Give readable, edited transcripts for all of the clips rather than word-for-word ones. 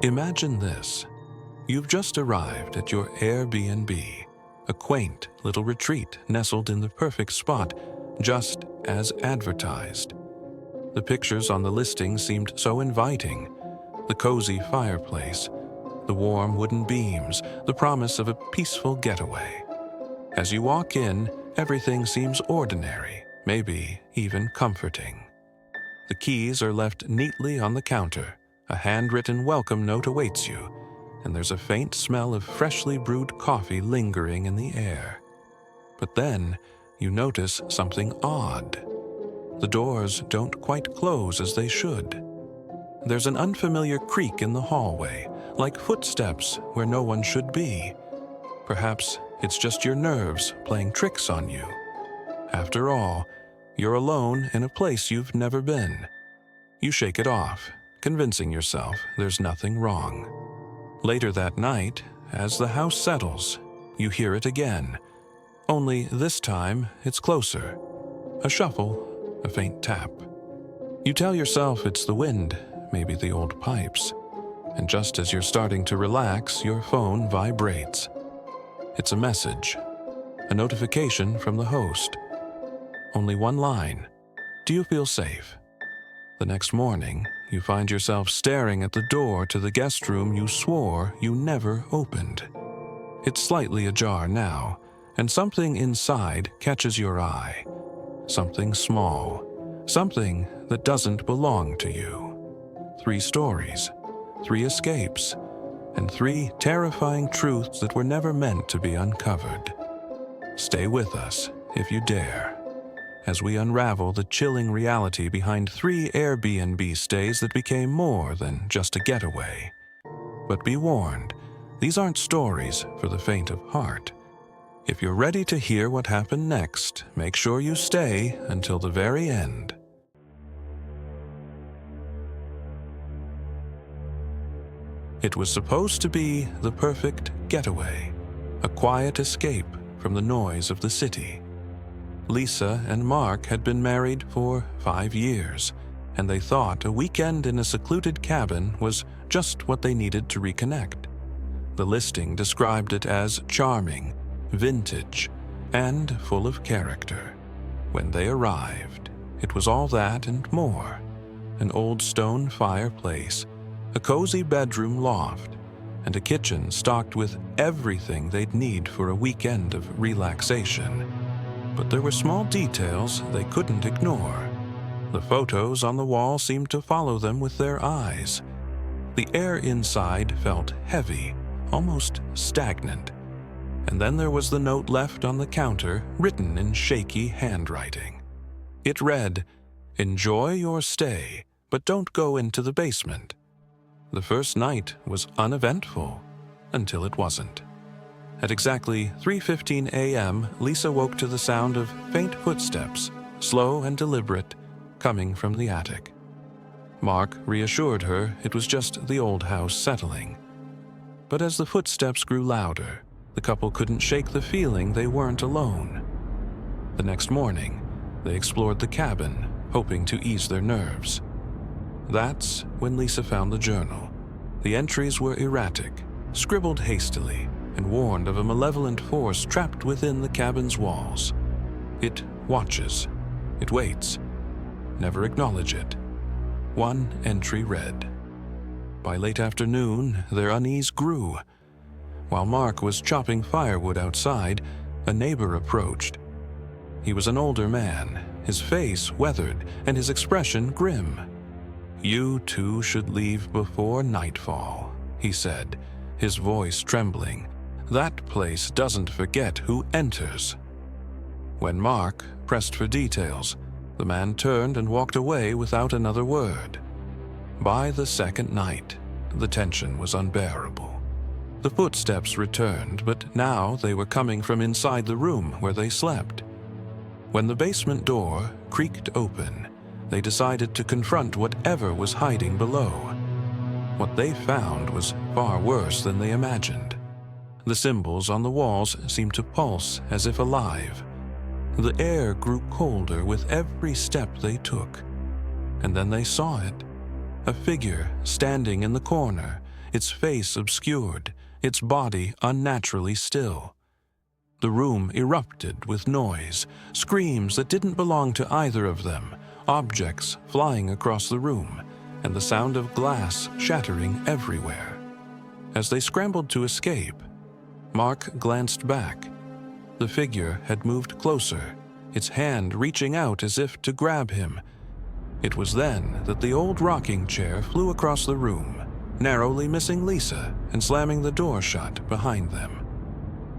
Imagine this. You've just arrived at your Airbnb, a quaint little retreat nestled in the perfect spot, just as advertised. The pictures on the listing seemed so inviting. The cozy fireplace, the warm wooden beams, the promise of a peaceful getaway. As you walk in, everything seems ordinary, maybe even comforting. The keys are left neatly on the counter, a handwritten welcome note awaits you, and there's a faint smell of freshly brewed coffee lingering in the air. But then, you notice something odd. The doors don't quite close as they should. There's an unfamiliar creak in the hallway, like footsteps where no one should be. Perhaps it's just your nerves playing tricks on you. After all, you're alone in a place you've never been. You shake it off, convincing yourself there's nothing wrong. Later that night, as the house settles, you hear it again. Only this time, it's closer. A shuffle, a faint tap. You tell yourself it's the wind, maybe the old pipes. And just as you're starting to relax, your phone vibrates. It's a message, a notification from the host. Only one line. Do you feel safe? The next morning, you find yourself staring at the door to the guest room you swore you never opened. It's slightly ajar now, and something inside catches your eye. Something small, something that doesn't belong to you. 3 stories, 3 escapes, and 3 terrifying truths that were never meant to be uncovered. Stay with us, if you dare, as we unravel the chilling reality behind 3 Airbnb stays that became more than just a getaway. But be warned, these aren't stories for the faint of heart. If you're ready to hear what happened next, make sure you stay until the very end. It was supposed to be the perfect getaway, a quiet escape from the noise of the city. Lisa and Mark had been married for 5 years, and they thought a weekend in a secluded cabin was just what they needed to reconnect. The listing described it as charming, vintage, and full of character. When they arrived, it was all that and more. An old stone fireplace, a cozy bedroom loft, and a kitchen stocked with everything they'd need for a weekend of relaxation. But there were small details they couldn't ignore. The photos on the wall seemed to follow them with their eyes. The air inside felt heavy, almost stagnant. And then there was the note left on the counter, written in shaky handwriting. It read, "Enjoy your stay, but don't go into the basement." The first night was uneventful, until it wasn't. At exactly 3:15 a.m., Lisa woke to the sound of faint footsteps, slow and deliberate, coming from the attic. Mark reassured her it was just the old house settling. But as the footsteps grew louder, the couple couldn't shake the feeling they weren't alone. The next morning, they explored the cabin, hoping to ease their nerves. That's when Lisa found the journal. The entries were erratic, scribbled hastily, and warned of a malevolent force trapped within the cabin's walls. It watches, it waits, never acknowledge it. One entry read. By late afternoon, their unease grew. While Mark was chopping firewood outside, a neighbor approached. He was an older man, his face weathered and his expression grim. "You two should leave before nightfall," he said, his voice trembling. "That place doesn't forget who enters." When Mark pressed for details, the man turned and walked away without another word. By the second night, the tension was unbearable. The footsteps returned, but now they were coming from inside the room where they slept. When the basement door creaked open, they decided to confront whatever was hiding below. What they found was far worse than they imagined. The symbols on the walls seemed to pulse as if alive. The air grew colder with every step they took. And then they saw it. A figure standing in the corner, its face obscured, its body unnaturally still. The room erupted with noise, screams that didn't belong to either of them, objects flying across the room, and the sound of glass shattering everywhere. As they scrambled to escape, Mark glanced back. The figure had moved closer, its hand reaching out as if to grab him. It was then that the old rocking chair flew across the room, narrowly missing Lisa and slamming the door shut behind them.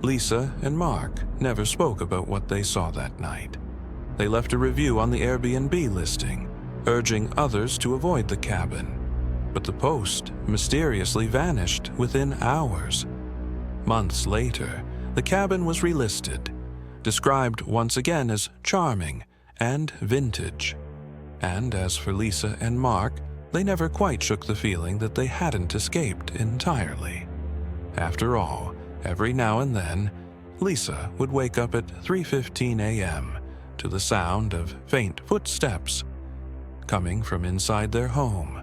Lisa and Mark never spoke about what they saw that night. They left a review on the Airbnb listing, urging others to avoid the cabin, but the post mysteriously vanished within hours. Months later, the cabin was relisted, described once again as charming and vintage. And as for Lisa and Mark, they never quite shook the feeling that they hadn't escaped entirely. After all, every now and then, Lisa would wake up at 3:15 a.m. to the sound of faint footsteps coming from inside their home.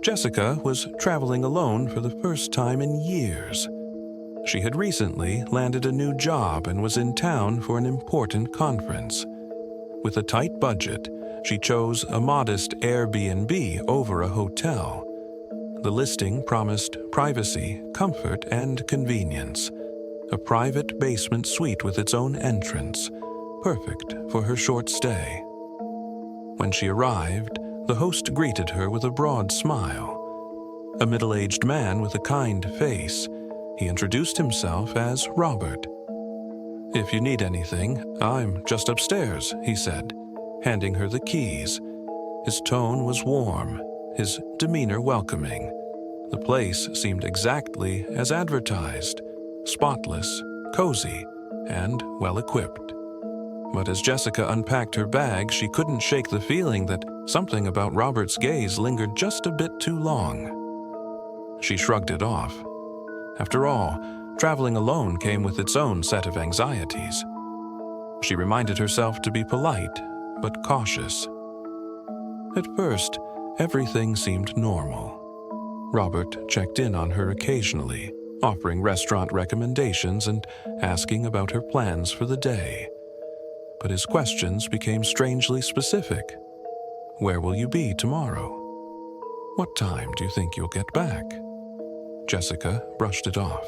Jessica was traveling alone for the first time in years. She had recently landed a new job and was in town for an important conference. With a tight budget, she chose a modest Airbnb over a hotel. The listing promised privacy, comfort, and convenience. A private basement suite with its own entrance, perfect for her short stay. When she arrived, the host greeted her with a broad smile. A middle-aged man with a kind face, he introduced himself as Robert. "If you need anything, I'm just upstairs," he said, handing her the keys. His tone was warm, his demeanor welcoming. The place seemed exactly as advertised, spotless, cozy, and well-equipped. But as Jessica unpacked her bag, she couldn't shake the feeling that something about Robert's gaze lingered just a bit too long. She shrugged it off. After all, traveling alone came with its own set of anxieties. She reminded herself to be polite, but cautious. At first, everything seemed normal. Robert checked in on her occasionally, offering restaurant recommendations and asking about her plans for the day. But his questions became strangely specific. "Where will you be tomorrow? What time do you think you'll get back?" Jessica brushed it off,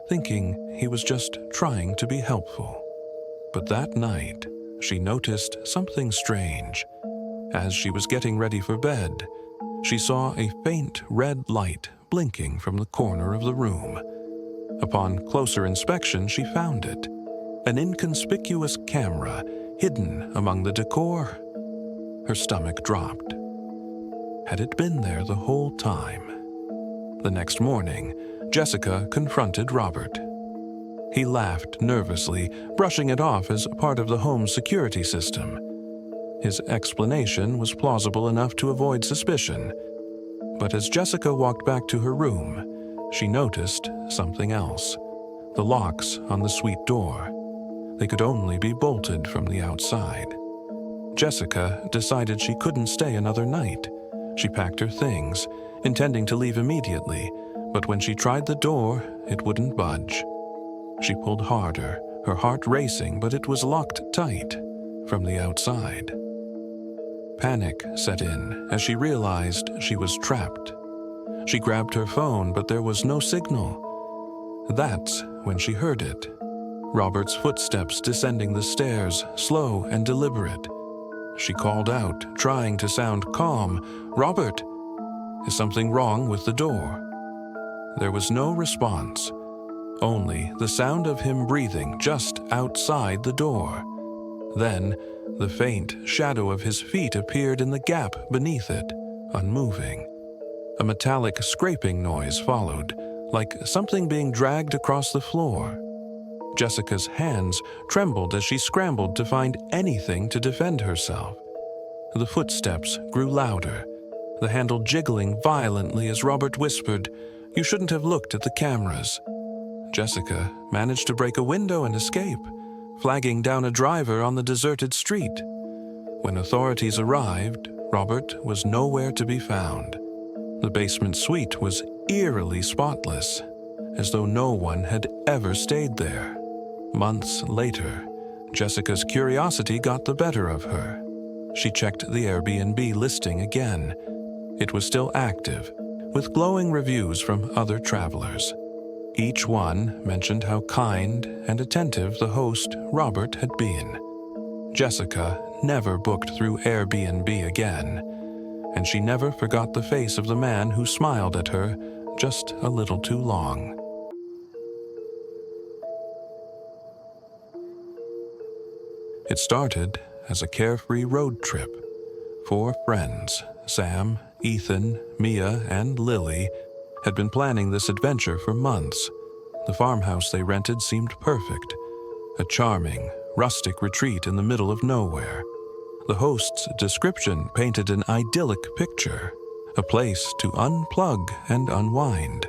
thinking he was just trying to be helpful. But that night, she noticed something strange. As she was getting ready for bed, she saw a faint red light blinking from the corner of the room. Upon closer inspection, she found it. An inconspicuous camera hidden among the decor. Her stomach dropped. Had it been there the whole time? The next morning, Jessica confronted Robert. He laughed nervously, brushing it off as part of the home's security system. His explanation was plausible enough to avoid suspicion. But as Jessica walked back to her room, she noticed something else. The locks on the suite door. They could only be bolted from the outside. Jessica decided she couldn't stay another night. She packed her things, intending to leave immediately, but when she tried the door, it wouldn't budge. She pulled harder, her heart racing, but it was locked tight from the outside. Panic set in as she realized she was trapped. She grabbed her phone, but there was no signal. That's when she heard it. Robert's footsteps descending the stairs, slow and deliberate. She called out, trying to sound calm, "Robert, is something wrong with the door?" There was no response, only the sound of him breathing just outside the door. Then, the faint shadow of his feet appeared in the gap beneath it, unmoving. A metallic scraping noise followed, like something being dragged across the floor. Jessica's hands trembled as she scrambled to find anything to defend herself. The footsteps grew louder, the handle jiggling violently as Robert whispered, "You shouldn't have looked at the cameras." Jessica managed to break a window and escape, flagging down a driver on the deserted street. When authorities arrived, Robert was nowhere to be found. The basement suite was eerily spotless, as though no one had ever stayed there. Months later, Jessica's curiosity got the better of her. She checked the Airbnb listing again. It was still active, with glowing reviews from other travelers. Each one mentioned how kind and attentive the host, Robert, had been. Jessica never booked through Airbnb again, and she never forgot the face of the man who smiled at her just a little too long. It started as a carefree road trip. 4 friends, Sam, Ethan, Mia, and Lily, had been planning this adventure for months. The farmhouse they rented seemed perfect, a charming, rustic retreat in the middle of nowhere. The host's description painted an idyllic picture, a place to unplug and unwind.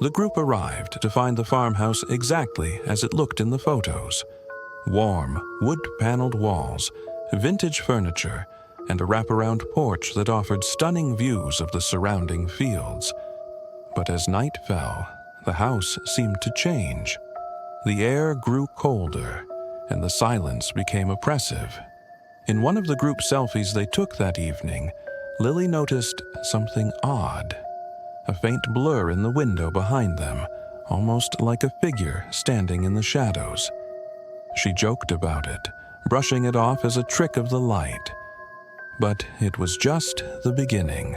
The group arrived to find the farmhouse exactly as it looked in the photos. Warm, wood-paneled walls, vintage furniture, and a wraparound porch that offered stunning views of the surrounding fields. But as night fell, the house seemed to change. The air grew colder, and the silence became oppressive. In one of the group selfies they took that evening, Lily noticed something odd. A faint blur in the window behind them, almost like a figure standing in the shadows. She joked about it, brushing it off as a trick of the light. But it was just the beginning.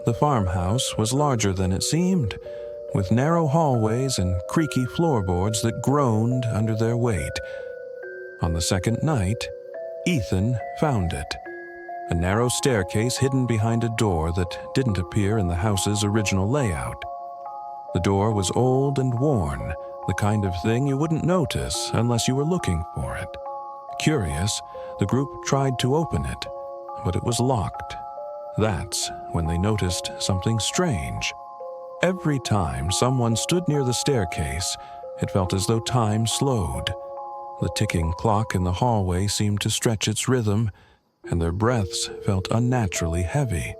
The farmhouse was larger than it seemed, with narrow hallways and creaky floorboards that groaned under their weight. On the second night, Ethan found it. A narrow staircase hidden behind a door that didn't appear in the house's original layout. The door was old and worn, the kind of thing you wouldn't notice unless you were looking for it. Curious, the group tried to open it, but it was locked. That's when they noticed something strange. Every time someone stood near the staircase, it felt as though time slowed. The ticking clock in the hallway seemed to stretch its rhythm, and their breaths felt unnaturally heavy.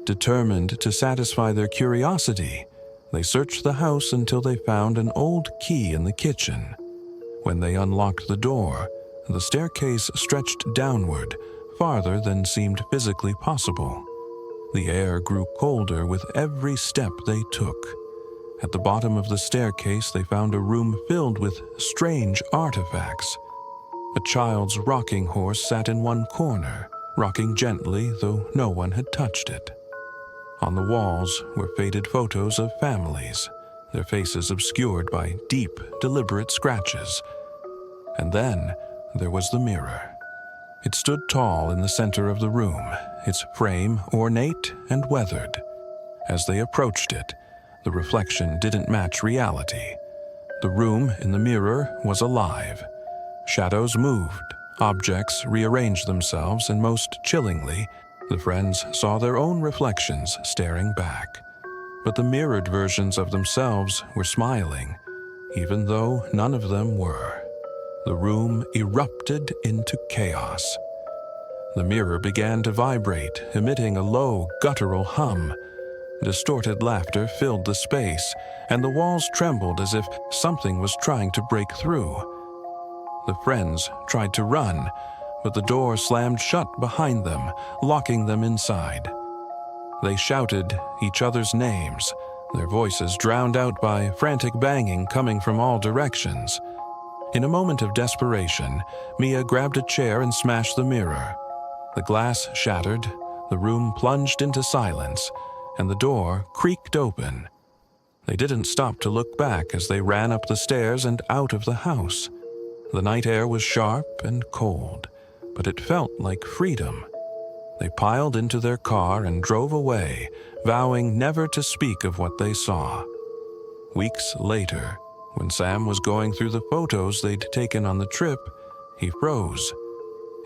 Determined to satisfy their curiosity, they searched the house until they found an old key in the kitchen. When they unlocked the door, the staircase stretched downward, farther than seemed physically possible. The air grew colder with every step they took. At the bottom of the staircase, they found a room filled with strange artifacts. A child's rocking horse sat in one corner, rocking gently, though no one had touched it. On the walls were faded photos of families, their faces obscured by deep, deliberate scratches. And then there was the mirror. It stood tall in the center of the room, its frame ornate and weathered. As they approached it, the reflection didn't match reality. The room in the mirror was alive. Shadows moved, objects rearranged themselves, and most chillingly, the friends saw their own reflections staring back. But the mirrored versions of themselves were smiling, even though none of them were. The room erupted into chaos. The mirror began to vibrate, emitting a low, guttural hum. Distorted laughter filled the space, and the walls trembled as if something was trying to break through. The friends tried to run, but the door slammed shut behind them, locking them inside. They shouted each other's names, their voices drowned out by frantic banging coming from all directions. In a moment of desperation, Mia grabbed a chair and smashed the mirror. The glass shattered, the room plunged into silence, and the door creaked open. They didn't stop to look back as they ran up the stairs and out of the house. The night air was sharp and cold, but it felt like freedom. They piled into their car and drove away, vowing never to speak of what they saw. Weeks later, when Sam was going through the photos they'd taken on the trip, he froze.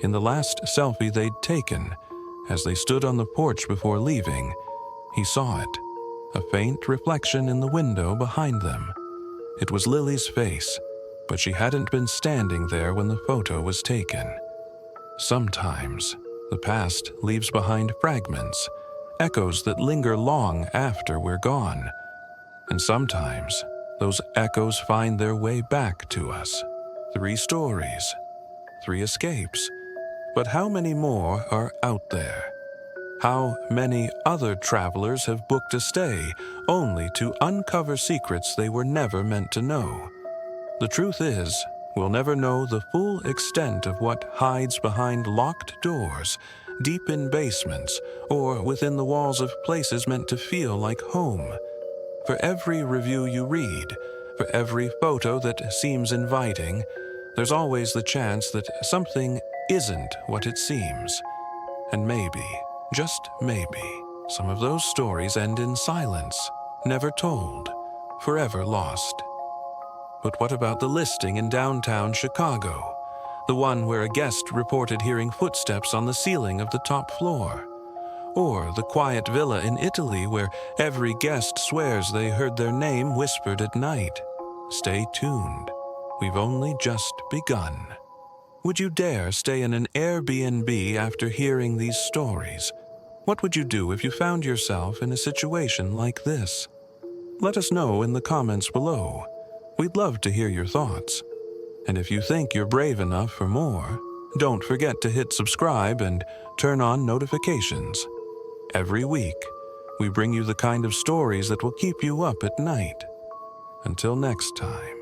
In the last selfie they'd taken, as they stood on the porch before leaving, he saw it, a faint reflection in the window behind them. It was Lily's face, but she hadn't been standing there when the photo was taken. Sometimes The past leaves behind fragments, echoes that linger long after we're gone. And sometimes, those echoes find their way back to us. 3 stories, 3 escapes. But how many more are out there? How many other travelers have booked a stay only to uncover secrets they were never meant to know? The truth is, we'll never know the full extent of what hides behind locked doors, deep in basements, or within the walls of places meant to feel like home. For every review you read, for every photo that seems inviting, there's always the chance that something isn't what it seems. And maybe, just maybe, some of those stories end in silence, never told, forever lost. But what about the listing in downtown Chicago? The one where a guest reported hearing footsteps on the ceiling of the top floor? Or the quiet villa in Italy where every guest swears they heard their name whispered at night? Stay tuned. We've only just begun. Would you dare stay in an Airbnb after hearing these stories? What would you do if you found yourself in a situation like this? Let us know in the comments below. We'd love to hear your thoughts. And if you think you're brave enough for more, don't forget to hit subscribe and turn on notifications. Every week, we bring you the kind of stories that will keep you up at night. Until next time.